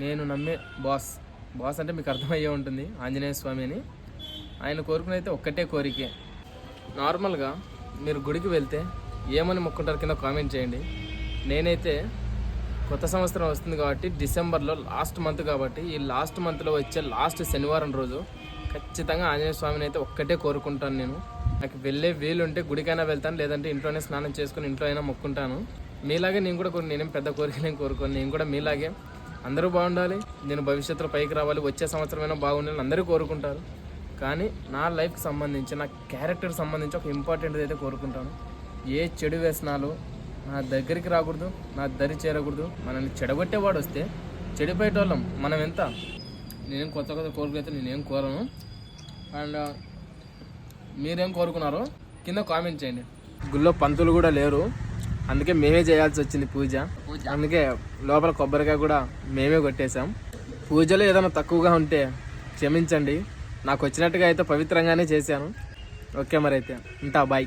నేను నమ్మే బాస్ అంటే మీకు అర్థమయ్యే ఉంటుంది, ఆంజనేయ స్వామి అని. ఆయన కోరుకునైతే ఒక్కటే కోరికే. నార్మల్గా మీరు గుడికి వెళ్తే ఏమని మొక్కుంటారు కింద కామెంట్ చేయండి. నేనైతే కొత్త సంవత్సరం వస్తుంది కాబట్టి డిసెంబర్లో లాస్ట్ మంత్ కాబట్టి ఈ లాస్ట్ మంత్లో వచ్చే లాస్ట్ శనివారం రోజు ఖచ్చితంగా ఆంజనేయ స్వామిని అయితే ఒక్కటే కోరుకుంటాను. నేను నాకు వెళ్ళే వీలుంటే గుడికైనా వెళ్తాను, లేదంటే ఇంట్లోనే స్నానం చేసుకుని ఇంట్లో అయినా మొక్కుంటాను. మీలాగే నేను కూడా నేనేం పెద్ద కోరికలేం కోరుకోను. నేను కూడా మీలాగే అందరూ బాగుండాలి, నేను భవిష్యత్తులో పైకి రావాలి, వచ్చే సంవత్సరమైనా బాగుండాలి అందరూ కోరుకుంటారు. కానీ నా లైఫ్కి సంబంధించి నా క్యారెక్టర్కి సంబంధించి ఒక ఇంపార్టెంట్ అయితే కోరుకుంటాను. ఏ చెడు వ్యసనాలు నా దగ్గరికి రాకూడదు, నా దరి చేరకూడదు. మనల్ని చెడగొట్టేవాడు వస్తే చెడిపోయేటోళ్ళం మనం ఎంత. నేనేం కొత్త కోరికైతే నేనేం కోరను. అండ్ మీరేం కోరుకున్నారో కింద కామెంట్ చేయండి. గుళ్ళో పంతులు కూడా లేరు, అందుకే మేమే చేయాల్సి వచ్చింది పూజ. అందుకే లోపల కొబ్బరికాయ కూడా మేమే కొట్టేశాం. పూజలో ఏదైనా తక్కువగా ఉంటే క్షమించండి. నాకు వచ్చినట్టుగా అయితే పవిత్రంగానే చేశాను. ఓకే మరి అయితే ఉంటా, బాయ్.